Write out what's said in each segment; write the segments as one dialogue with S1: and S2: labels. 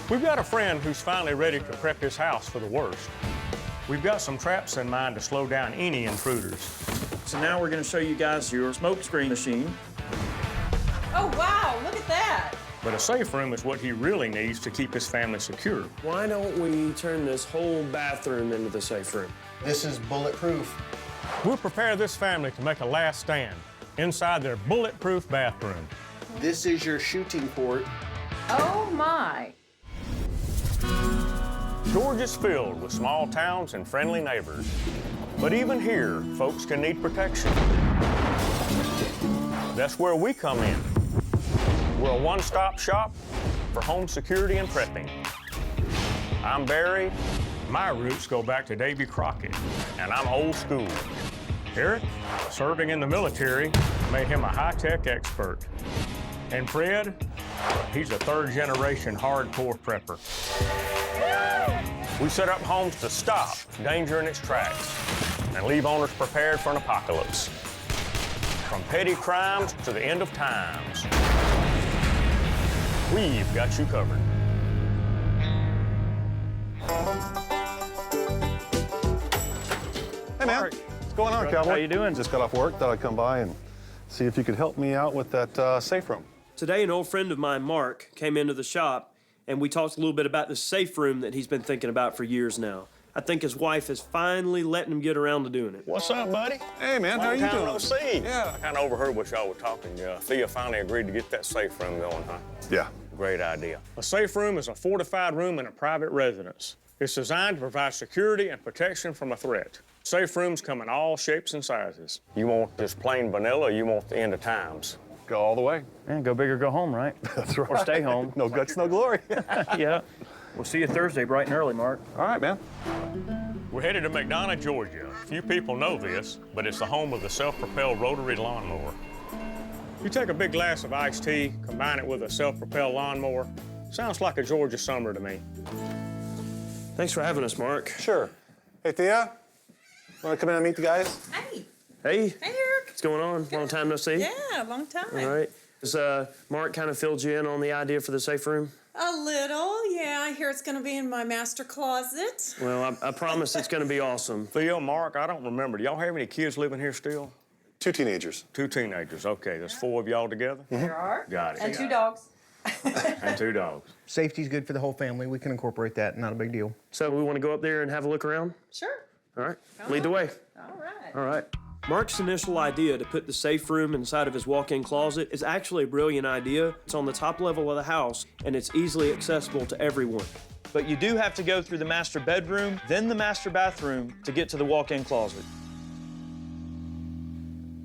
S1: We've got a friend who's finally ready to prep his house for the worst. We've got some traps in mind to slow down any intruders.
S2: So now we're going to show you guys your smoke screen machine.
S3: Oh, wow, look at that.
S1: But a safe room is what he really needs to keep his family secure.
S2: Why don't we turn this whole bathroom into the safe room?
S4: This is bulletproof.
S1: We'll prepare this family to make a last stand inside their bulletproof bathroom.
S4: This is your shooting port.
S3: Oh, my.
S1: Georgia's filled with small towns and friendly neighbors. But even here, folks can need protection. That's where we come in. We're a one-stop shop for home security and prepping. I'm Barry. My roots go back to Davy Crockett, and I'm old school. Eric, serving in the military, made him a high-tech expert. And Fred, he's a third-generation hardcore prepper. We set up homes to stop danger in its tracks and leave owners prepared for an apocalypse. From petty crimes to the end of times, we've got you covered.
S5: Hey, man. What's going on, Cowboy?
S2: How you doing?
S5: Just got off work. Thought I'd come by and see if you could help me out with that safe room.
S2: Today, an old friend of mine, Mark, came into the shop, and we talked a little bit about the safe room that he's been thinking about for years now. I think his wife is finally letting him get around to doing it.
S1: What's up, buddy?
S5: Hey, man. How are you
S1: Long time
S5: doing?
S1: no see.
S5: Yeah.
S1: I kind of overheard what y'all were talking. Thea finally agreed to get that safe room going, huh?
S5: Yeah.
S1: Great idea. A safe room is a fortified room in a private residence. It's designed to provide security and protection from a threat. Safe rooms come in all shapes and sizes. You want just plain vanilla, or you want the end of times?
S5: Go all the way.
S6: Man, go big or go home, right?
S5: That's right.
S6: Or stay home.
S5: No guts, no glory.
S6: Yeah. We'll see you Thursday bright and early, Mark.
S5: All right, man.
S1: We're headed to McDonough, Georgia. Few people know this, but it's the home of the self-propelled rotary lawnmower. You take a big glass of iced tea, combine it with a self-propelled lawnmower. Sounds like a Georgia summer to me.
S2: Thanks for having us, Mark.
S5: Sure. Hey, Thea. Want to come in and meet the guys?
S3: Hey.
S2: Hey.
S3: Hey, Eric.
S2: What's going on? Long time no see.
S3: Yeah, long time.
S2: All right. Has Mark kind of filled you in on the idea for the safe room?
S3: A little, yeah. I hear it's going to be in my master closet.
S2: Well, I promise it's going to be awesome.
S1: Theo, Mark, I don't remember. Do y'all have any kids living here still?
S5: 2 teenagers.
S1: 2 teenagers. Okay, there's 4 of y'all together?
S3: There are.
S1: Got it.
S3: And 2 dogs.
S1: And 2 dogs.
S4: Safety's good for the whole family. We can incorporate that. Not a big deal.
S2: So we want to go up there and have a look around?
S3: Sure.
S2: All right. Lead the way.
S3: All right.
S2: All right. Mark's initial idea to put the safe room inside of his walk-in closet is actually a brilliant idea. It's on the top level of the house, and it's easily accessible to everyone.
S6: But you do have to go through the master bedroom, then the master bathroom to get to the walk-in closet.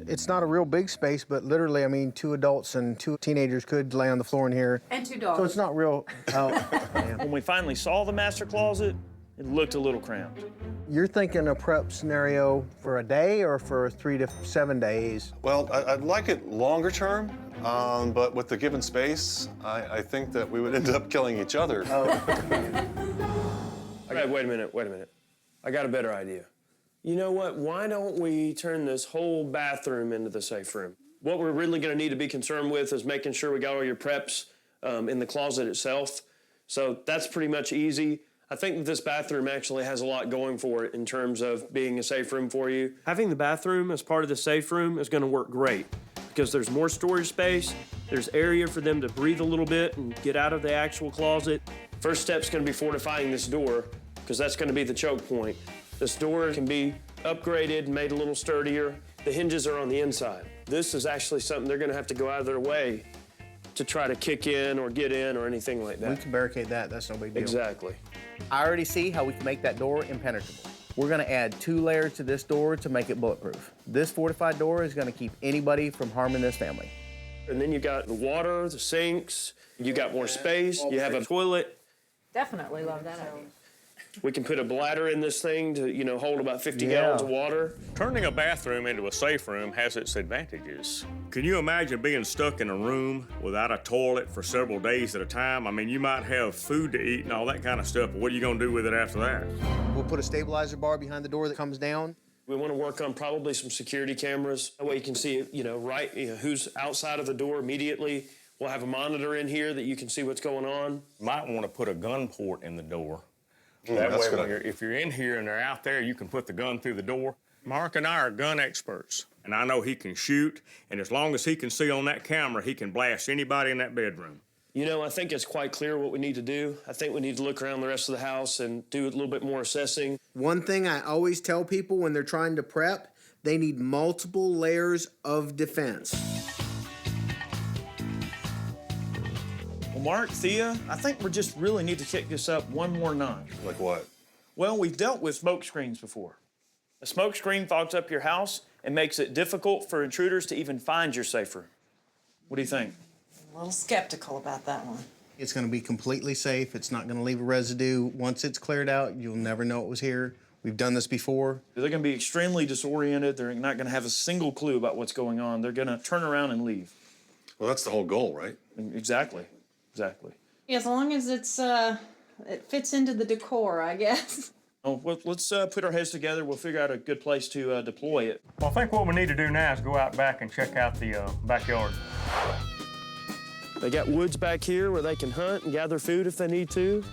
S4: It's not a real big space, but literally, I mean, 2 adults and 2 teenagers could lay on the floor in here.
S3: And 2 dogs.
S4: So it's not real. Oh, yeah.
S6: When we finally saw the master closet, it looked a little cramped.
S4: You're thinking a prep scenario for a day or for 3 to 7 days?
S5: Well, I'd like it longer term, but with the given space, I think that we would end up killing each other.
S2: Okay, wait a minute. I got a better idea. You know what? Why don't we turn this whole bathroom into the safe room? What we're really going to need to be concerned with is making sure we got all your preps in the closet itself. So that's pretty much easy. I think that this bathroom actually has a lot going for it in terms of being a safe room for you. Having the bathroom as part of the safe room is going to work great because there's more storage space, there's area for them to breathe a little bit and get out of the actual closet. First step's going to be fortifying this door because that's going to be the choke point. This door can be upgraded, made a little sturdier. The hinges are on the inside. This is actually something they're going to have to go out of their way to try to kick in or get in or anything like that.
S4: We can barricade that. That's no big deal.
S2: Exactly.
S7: I already see how we can make that door impenetrable. We're gonna add 2 layers to this door to make it bulletproof. This fortified door is gonna keep anybody from harming this family.
S2: And then you got the water, the sinks, you got more space, you have a toilet.
S3: Definitely love that idea.
S2: We can put a bladder in this thing to, hold about 50 gallons of water.
S1: Turning a bathroom into a safe room has its advantages. Can you imagine being stuck in a room without a toilet for several days at a time? I mean, you might have food to eat and all that kind of stuff, but what are you gonna do with it after that?
S4: We'll put a stabilizer bar behind the door that comes down.
S2: We want to work on probably some security cameras. That way you can see, who's outside of the door immediately, We'll have a monitor in here that you can see what's going on.
S1: Might want to put a gun port in the door.
S5: That's
S1: That way,
S5: good.
S1: if you're in here and they're out there, you can put the gun through the door. Mark and I are gun experts, and I know he can shoot, and as long as he can see on that camera, he can blast anybody in that bedroom.
S2: You know, I think it's quite clear what we need to do. I think we need to look around the rest of the house and do a little bit more assessing.
S4: One thing I always tell people when they're trying to prep, they need multiple layers of defense.
S6: Well, Mark, Thea, I think we just really need to kick this up one more notch.
S5: Like what?
S6: Well, we've dealt with smoke screens before. A smoke screen fogs up your house and makes it difficult for intruders to even find your safe room. What do you think?
S3: A little skeptical about that one.
S4: It's going to be completely safe. It's not going to leave a residue. Once it's cleared out, you'll never know it was here. We've done this before.
S6: They're going to be extremely disoriented. They're not going to have a single clue about what's going on. They're going to turn around and leave.
S5: Well, that's the whole goal, right?
S6: Exactly. Exactly.
S3: As long as it fits into the decor, I guess.
S6: Oh, well, let's put our heads together. We'll figure out a good place to deploy it.
S1: Well, I think what we need to do now is go out back and check out the backyard.
S2: They got woods back here where they can hunt and gather food if they need to.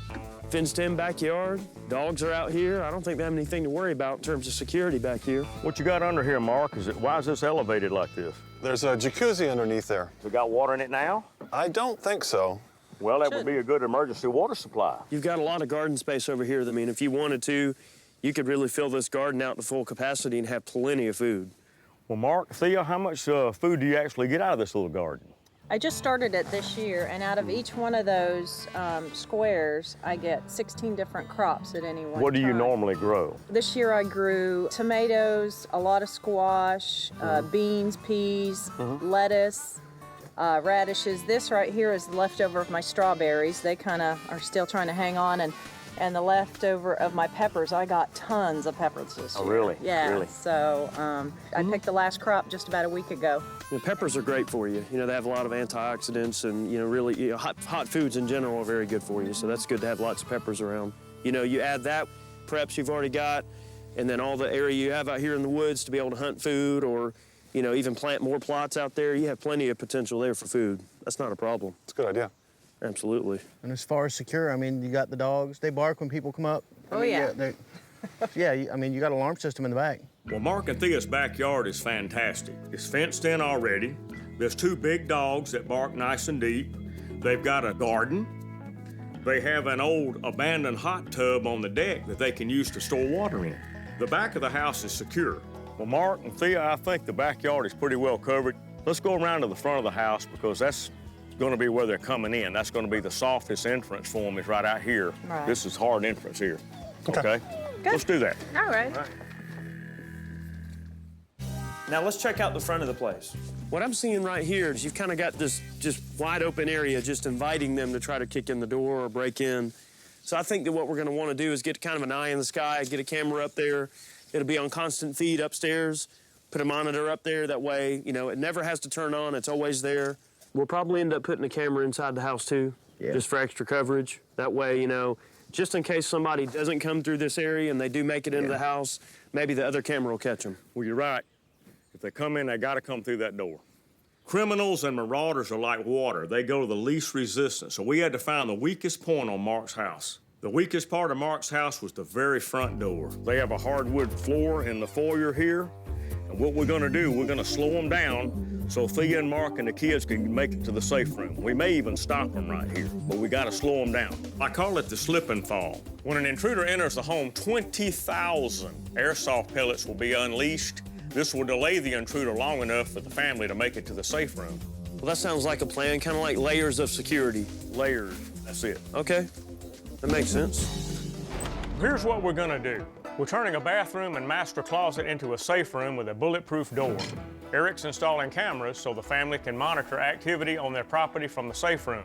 S2: Fenced-in backyard. Dogs are out here. I don't think they have anything to worry about in terms of security back here.
S1: What you got under here, Mark, why is this elevated like this?
S5: There's a jacuzzi underneath there.
S1: We got water in it now?
S5: I don't think so.
S1: Well, that would be a good emergency water supply.
S2: You've got a lot of garden space over here. I mean, if you wanted to, you could really fill this garden out to full capacity and have plenty of food.
S1: Well, Mark, Thea, how much food do you actually get out of this little garden?
S8: I just started it this year, and out of each one of those squares, I get 16 different crops at any one time.
S1: What do you normally grow?
S8: This year I grew tomatoes, a lot of squash, beans, peas, lettuce, radishes. This right here is the leftover of my strawberries. They kind of are still trying to hang on, and the leftover of my peppers. I got tons of peppers this year.
S1: Oh, really?
S8: Yeah.
S1: Really?
S8: So I picked the last crop just about a week ago.
S2: You know, peppers are great for you. You know, they have a lot of antioxidants and, really, hot foods in general are very good for you. So that's good to have lots of peppers around. You know, you add that, preps you've already got, and then all the area you have out here in the woods to be able to hunt food or, even plant more plots out there. You have plenty of potential there for food. That's not a problem.
S5: It's a good idea.
S2: Absolutely.
S4: And as far as secure, I mean, you got the dogs. They bark when people come up.
S8: Oh, yeah.
S4: I mean, you got an alarm system in the back.
S1: Well, Mark and Thea's backyard is fantastic. It's fenced in already. There's 2 big dogs that bark nice and deep. They've got a garden. They have an old abandoned hot tub on the deck that they can use to store water in. The back of the house is secure. Well, Mark and Thea, I think the backyard is pretty well covered. Let's go around to the front of the house because that's going to be where they're coming in. That's going to be the softest entrance for them is right out here.
S8: Right.
S1: This is hard entrance here. Okay?
S8: Good.
S1: Let's do that.
S8: All right.
S6: Now let's check out the front of the place.
S2: What I'm seeing right here is you've kind of got this just wide open area just inviting them to try to kick in the door or break in. So I think that what we're going to want to do is get kind of an eye in the sky, get a camera up there. It'll be on constant feed upstairs, put a monitor up there. That way, it never has to turn on. It's always there. We'll probably end up putting a camera inside the house too, just for extra coverage. That way, just in case somebody doesn't come through this area and they do make it into the house, maybe the other camera will catch them.
S1: Well, you're right. If they come in, they got to come through that door. Criminals and marauders are like water. They go to the least resistance. So we had to find the weakest point on Mark's house. The weakest part of Mark's house was the very front door. They have a hardwood floor in the foyer here. And what we're going to do, we're going to slow them down so Thea and Mark and the kids can make it to the safe room. We may even stop them right here, but we got to slow them down. I call it the slip and fall. When an intruder enters the home, 20,000 airsoft pellets will be unleashed. This will delay the intruder long enough for the family to make it to the safe room.
S2: Well, that sounds like a plan, kind of like layers of security.
S1: Layers, that's it.
S2: Okay, that makes sense.
S1: Here's what we're gonna do. We're turning a bathroom and master closet into a safe room with a bulletproof door. Eric's installing cameras so the family can monitor activity on their property from the safe room.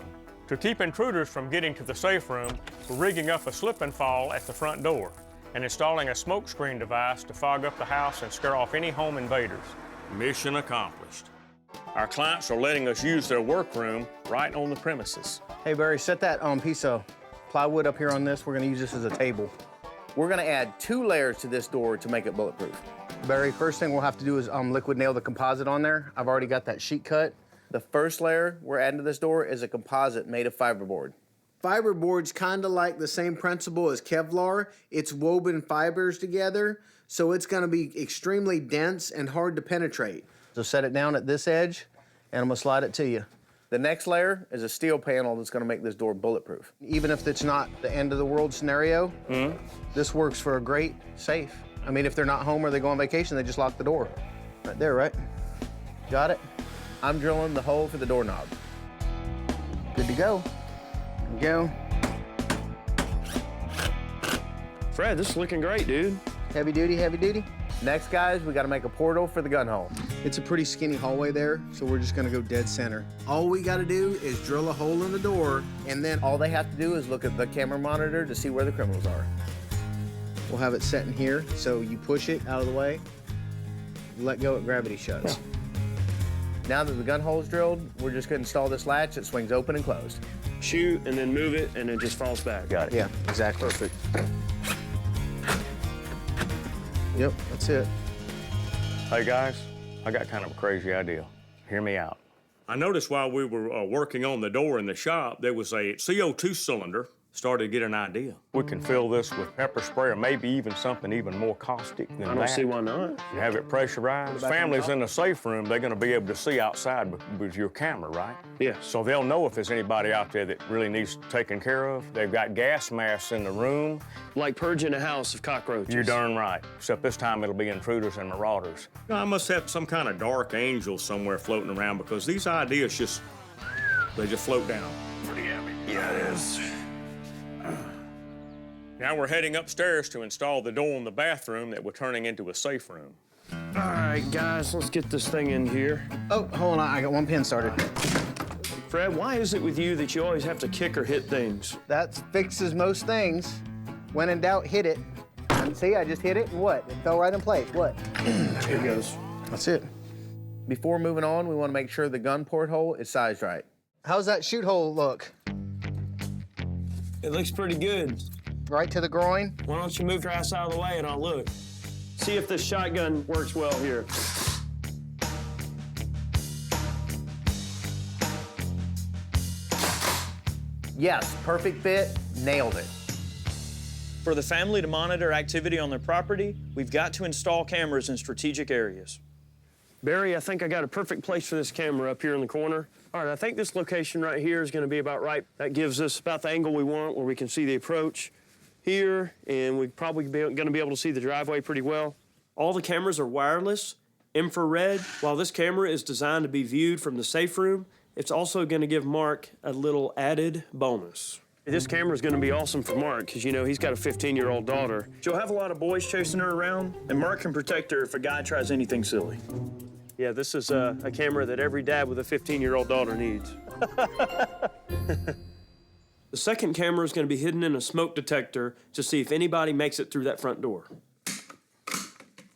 S1: To keep intruders from getting to the safe room, we're rigging up a slip and fall at the front door and installing a smoke screen device to fog up the house and scare off any home invaders. Mission accomplished. Our clients are letting us use their workroom right on the premises.
S4: Hey, Barry, set that piece of plywood up here on this. We're going to use this as a table.
S7: We're gonna add 2 layers to this door to make it bulletproof.
S4: Barry, first thing we'll have to do is liquid nail the composite on there. I've already got that sheet cut.
S7: The first layer we're adding to this door is a composite made of fiberboard.
S4: Fiberboard's kind of like the same principle as Kevlar. It's woven fibers together, so it's going to be extremely dense and hard to penetrate. So set it down at this edge, and I'm going to slide it to you.
S7: The next layer is a steel panel that's gonna make this door bulletproof.
S4: Even if it's not the end of the world scenario, this works for a great safe. I mean, if they're not home or they go on vacation, they just lock the door. Right there, right? Got it?
S7: I'm drilling the hole for the doorknob.
S4: Good to go. There we go.
S2: Fred, this is looking great, dude.
S4: Heavy duty, heavy duty.
S7: Next, guys, we gotta make a portal for the gun hole.
S4: It's a pretty skinny hallway there, so we're just gonna go dead center. All we gotta do is drill a hole in the door, and then
S7: All they have to do is look at the camera monitor to see where the criminals are.
S4: we'll have it set in here. So you push it out of the way, let go, it gravity shuts.
S7: Now that the gun hole is drilled, we're just gonna install this latch that swings open and closed.
S2: Shoot and then move it, and it just falls back.
S7: Got it.
S4: Yeah, exactly.
S2: Perfect.
S4: Yep, that's it.
S1: Hey guys, I got kind of a crazy idea. Hear me out. I noticed while we were working on the door in the shop, there was a CO2 cylinder. Started to get an idea. We can fill this with pepper spray or maybe even something even more caustic than that.
S2: I don't see why not.
S1: You have it pressurized. Families in the safe room, they're gonna be able to see outside with your camera, right?
S2: Yeah.
S1: So they'll know if there's anybody out there that really needs taken care of. They've got gas masks in the room.
S2: Like purging a house of cockroaches.
S1: You're darn right. Except this time it'll be intruders and marauders. I must have some kind of dark angel somewhere floating around because these ideas they just float down. Pretty heavy.
S2: Yeah, it is.
S1: Now we're heading upstairs to install the door in the bathroom that we're turning into a safe room.
S2: All right, guys, let's get this thing in here.
S4: Oh, hold on, I got one pin started.
S2: Fred, why is it with you that you always have to kick or hit things?
S4: That fixes most things. When in doubt, hit it. And see, I just hit it, and what? It fell right in place. What?
S2: Here it goes.
S4: That's it.
S7: Before moving on, we wanna make sure the gun porthole is sized right.
S4: How's that shoot hole look?
S2: It looks pretty good.
S4: Right to the groin?
S2: Why don't you move your ass out of the way and I'll look. See if this shotgun works well here.
S7: Yes, perfect fit, nailed it.
S6: For the family to monitor activity on their property, we've got to install cameras in strategic areas.
S2: Barry, I think I got a perfect place for this camera up here in the corner. All right, I think this location right here is gonna be about right. That gives us about the angle we want where we can see the approach here, and we're probably gonna be able to see the driveway pretty well. All the cameras are wireless, infrared. While this camera is designed to be viewed from the safe room, it's also gonna give Mark a little added bonus. This camera is gonna be awesome for Mark, because you know, he's got a 15-year-old daughter. She'll have a lot of boys chasing her around, and Mark can protect her if a guy tries anything silly. Yeah, this is a camera that every dad with a 15-year-old daughter needs. The second camera is going to be hidden in a smoke detector to see if anybody makes it through that front door.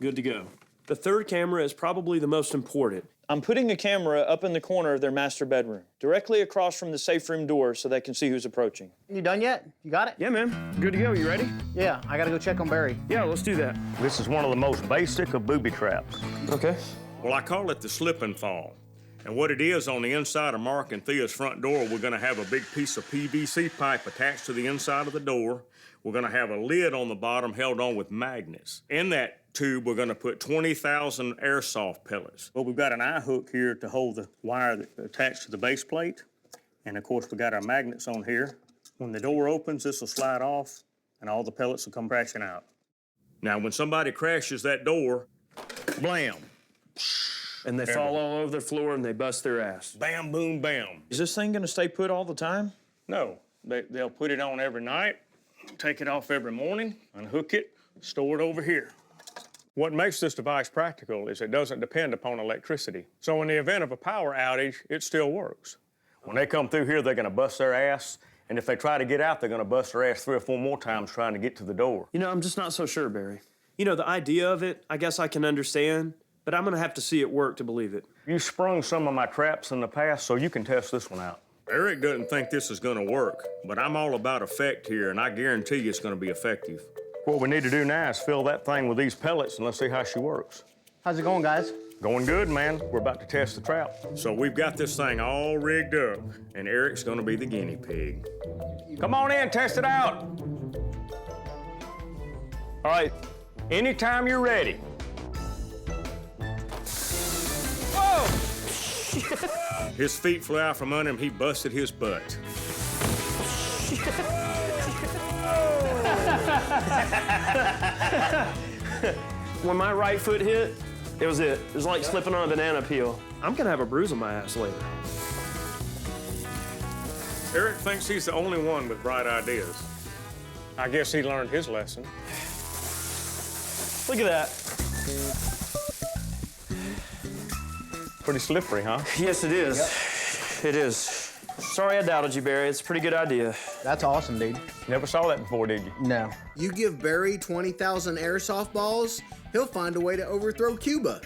S2: Good to go. The third camera is probably the most important.
S6: I'm putting a camera up in the corner of their master bedroom, directly across from the safe room door so they can see who's approaching.
S4: You done yet? You got it?
S2: Yeah, man. Good to go. You ready?
S4: Yeah, I gotta go check on Barry.
S2: Yeah, let's do that.
S1: This is one of the most basic of booby traps.
S2: Okay.
S1: Well, I call it the slip and fall. And what it is, on the inside of Mark and Thea's front door, we're gonna have a big piece of PVC pipe attached to the inside of the door. We're gonna have a lid on the bottom held on with magnets. In that tube, we're gonna put 20,000 airsoft pellets. Well, we've got an eye hook here to hold the wire attached to the base plate. And of course, we got our magnets on here. When the door opens, this will slide off and all the pellets will come crashing out. Now, when somebody crashes that door, blam.
S2: And they fall all over the floor and they bust their ass.
S1: Bam, boom, bam.
S6: Is this thing gonna stay put all the time?
S1: No, they'll put it on every night, take it off every morning, unhook it, store it over here. What makes this device practical is it doesn't depend upon electricity. So in the event of a power outage, it still works. When they come through here, they're gonna bust their ass, and if they try to get out, they're gonna bust their ass 3 or 4 more times trying to get to the door.
S2: You know, I'm just not so sure, Barry. You know, the idea of it, I guess I can understand, but I'm gonna have to see it work to believe it.
S1: You sprung some of my traps in the past, so you can test this one out. Eric doesn't think this is gonna work, but I'm all about effect here, and I guarantee you it's gonna be effective. What we need to do now is fill that thing with these pellets, and let's see how she works.
S4: How's it going, guys?
S1: Going good, man. We're about to test the trap. So we've got this thing all rigged up, and Eric's gonna be the guinea pig. Come on in, test it out. All right, anytime you're ready. Whoa! His feet flew out from under him, he busted his butt.
S2: When my right foot hit, it was it. It was like slipping on a banana peel. I'm gonna have a bruise on my ass later.
S1: Eric thinks he's the only one with bright ideas. I guess he learned his lesson.
S2: Look at that.
S1: Pretty slippery, huh?
S2: Yes, it is. It is. Sorry I doubted you, Barry. It's a pretty good idea.
S7: That's awesome, dude.
S1: Never saw that before, did you?
S7: No.
S4: You give Barry 20,000 airsoft balls, he'll find a way to overthrow Cuba.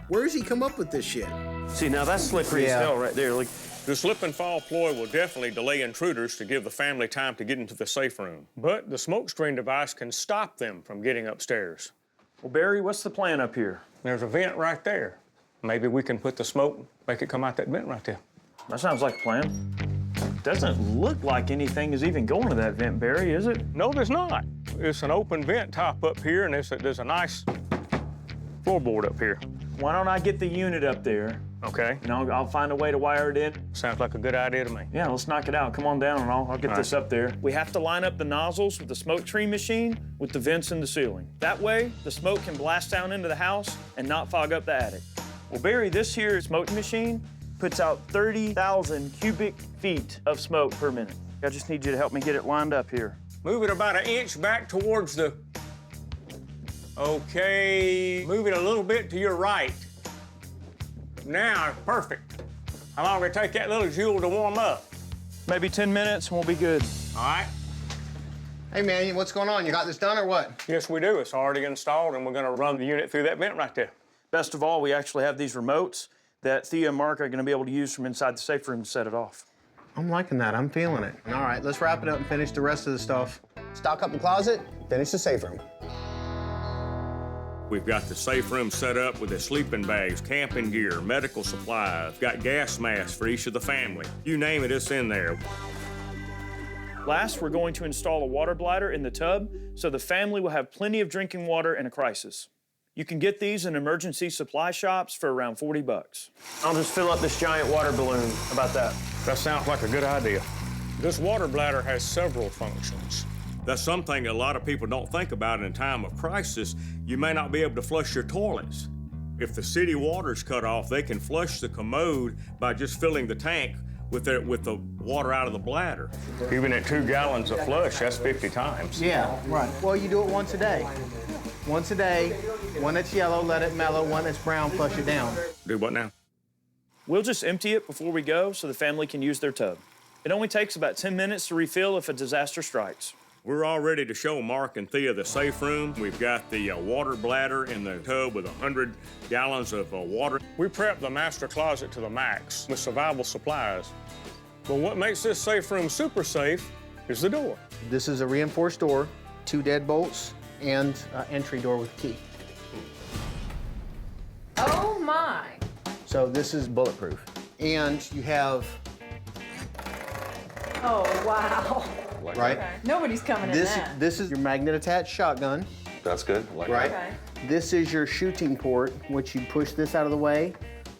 S4: Where's he come up with this shit?
S2: See, now that's slippery as hell right there. Like,
S1: The slip and fall ploy will definitely delay intruders to give the family time to get into the safe room. But the smokescreen device can stop them from getting upstairs.
S6: Well, Barry, what's the plan up here?
S1: There's a vent right there. Maybe we can put the smoke, make it come out that vent right there.
S6: That sounds like a plan. Doesn't look like anything is even going to that vent, Barry, is it?
S1: No, there's not. It's an open vent top up here, and there's a nice floorboard up here.
S6: Why don't I get the unit up there,
S1: Okay?
S6: and I'll find a way to wire it in.
S1: Sounds like a good idea to me.
S6: Yeah, let's knock it out. Come on down, and I'll get
S1: All
S6: this
S1: right.
S6: up there. We have to line up the nozzles with the smoke screen machine with the vents in the ceiling. That way, the smoke can blast down into the house and not fog up the attic. Well, Barry, this here smoke machine puts out 30,000 cubic feet of smoke per minute. I just need you to help me get it lined up here.
S1: Move it about an inch back towards the... Okay, move it a little bit to your right. Now, perfect. How long will it take that little jewel to warm up?
S6: Maybe 10 minutes and we'll be good.
S1: All right?
S7: Hey, man, what's going on? You got this done or what?
S1: Yes, we do. It's already installed, and we're gonna run the unit through that vent right there.
S6: Best of all, we actually have these remotes that Thea and Mark are going to be able to use from inside the safe room to set it off.
S7: I'm liking that. I'm feeling it. All right, let's wrap it up and finish the rest of the stuff. Stock up the closet, finish the safe room.
S1: We've got the safe room set up with the sleeping bags, camping gear, medical supplies, got gas masks for each of the family. You name it, it's in there.
S6: Last, we're going to install a water bladder in the tub so the family will have plenty of drinking water in a crisis. You can get these in emergency supply shops for around 40 bucks.
S2: I'll just fill up this giant water balloon. How about that?
S1: That sounds like a good idea. This water bladder has several functions. That's something a lot of people don't think about in time of crisis. You may not be able to flush your toilets. If the city water's cut off, they can flush the commode by just filling the tank with the water out of the bladder. Even at 2 gallons of flush, that's 50 times.
S7: Yeah, right. Well, you do it once a day. Once a day. When it's yellow, let it mellow. When it's brown, flush it down.
S1: Do what now?
S6: We'll just empty it before we go so the family can use their tub. It only takes about 10 minutes to refill if a disaster strikes.
S1: We're all ready to show Mark and Thea the safe room. We've got the water bladder in the tub with 100 gallons of water. We prepped the master closet to the max with survival supplies. But what makes this safe room super safe is the door.
S7: This is a reinforced door, 2 deadbolts, and an entry door with a key.
S8: Oh my.
S7: So this is bulletproof. And you have,
S8: Oh wow.
S7: right?
S8: Nobody's coming in that.
S7: This is your magnet attached shotgun,
S5: That's good. Like
S7: right?
S8: Okay.
S7: This is your shooting port, which you push this out of the way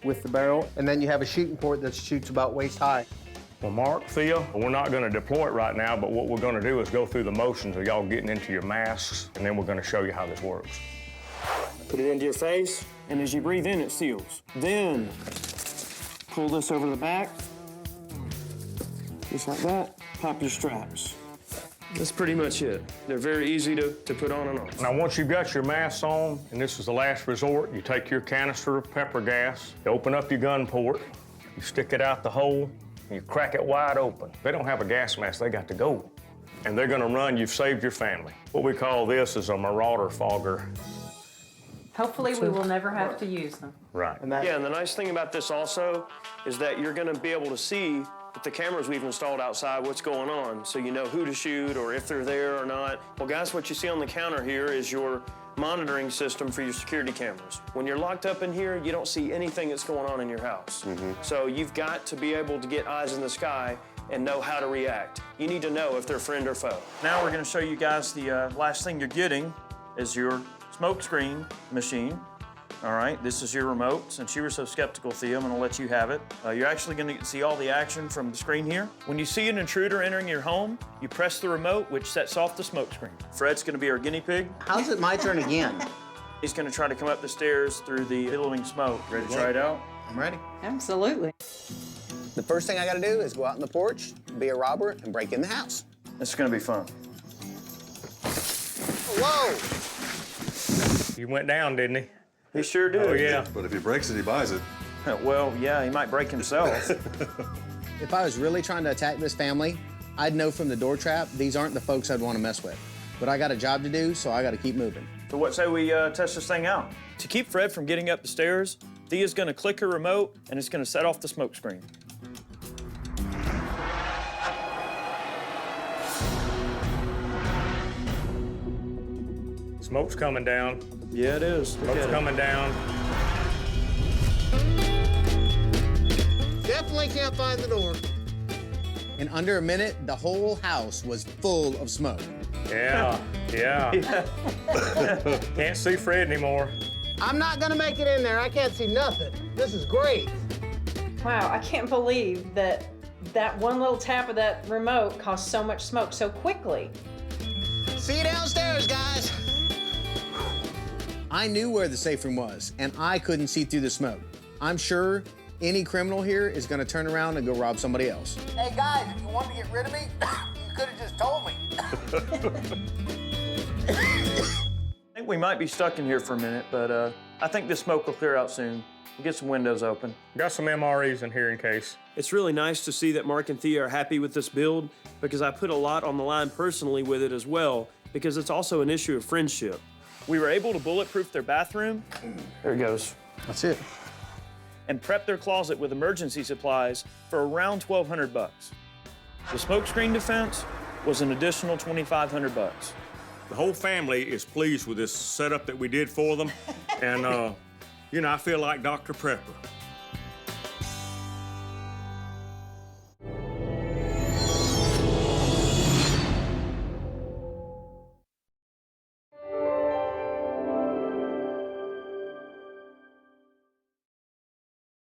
S7: with the barrel, and then you have a shooting port that shoots about waist high.
S1: Well, Mark, Thea, we're not gonna deploy it right now, but what we're gonna do is go through the motions of y'all getting into your masks, and then we're gonna show you how this works.
S2: Put it into your face, and as you breathe in, it seals. Then, pull this over the back, just like that. Pop your straps. That's pretty much it. They're very easy to put on and off.
S1: Now, once you've got your masks on, and this is the last resort, you take your canister of pepper gas, you open up your gun port, you stick it out the hole, and you crack it wide open. They don't have a gas mask, they got to go. And they're gonna run, you've saved your family. What we call this is a marauder fogger.
S3: Hopefully we will never have to use them.
S1: Right.
S7: And that,
S2: Yeah, and the nice thing about this also is that you're gonna be able to see But the cameras we've installed outside, what's going on, so you know who to shoot or if they're there or not. Well, guys, what you see on the counter here is your monitoring system for your security cameras. When you're locked up in here, you don't see anything that's going on in your house. So you've got to be able to get eyes in the sky and know how to react. You need to know if they're friend or foe.
S6: Now we're gonna show you guys the last thing you're getting is your smoke screen machine. All right, this is your remote. Since you were so skeptical, Thea, I'm gonna let you have it. You're actually gonna see all the action from the screen here. When you see an intruder entering your home, you press the remote, which sets off the smoke screen. Fred's gonna be our guinea pig.
S4: How's it my turn again?
S6: He's gonna try to come up the stairs through the billowing smoke. Ready to try it out?
S4: I'm ready.
S3: Absolutely.
S7: The first thing I gotta do is go out on the porch, be a robber, and break in the house.
S6: This is gonna be fun.
S7: Whoa!
S1: He went down, didn't he?
S6: He sure did.
S1: Oh, yeah.
S5: But if he breaks it, he buys it.
S6: Well, yeah, he might break himself.
S7: If I was really trying to attack this family, I'd know from the door trap these aren't the folks I'd want to mess with. But I got a job to do, so I gotta keep moving.
S6: So what say we test this thing out? To keep Fred from getting up the stairs, Thea's gonna click her remote and it's gonna set off the smoke screen.
S1: Smoke's coming down.
S6: Yeah, it is. Look
S1: Smoke's
S6: at it.
S1: coming down.
S4: Definitely can't find the door. In under a minute, the whole house was full of smoke.
S1: Yeah, yeah. Can't see Fred anymore.
S4: I'm not gonna make it in there. I can't see nothing. This is great.
S8: Wow, I can't believe that one little tap of that remote caused so much smoke so quickly.
S4: See you downstairs, guys. I knew where the safe room was, and I couldn't see through the smoke. I'm sure any criminal here is gonna turn around and go rob somebody else. Hey guys, if you wanted to get rid of me, you could have just told me.
S6: I think we might be stuck in here for a minute, but I think this smoke will clear out soon. We'll get some windows open.
S1: Got some MREs in here in case.
S2: It's really nice to see that Mark and Thea are happy with this build because I put a lot on the line personally with it as well because it's also an issue of friendship.
S6: We were able to bulletproof their bathroom. There it goes.
S7: That's it.
S6: And prep their closet with emergency supplies for around $1,200. The smoke screen defense was an additional $2,500.
S1: The whole family is pleased with this setup that we did for them. And, you know, I feel like Dr. Prepper.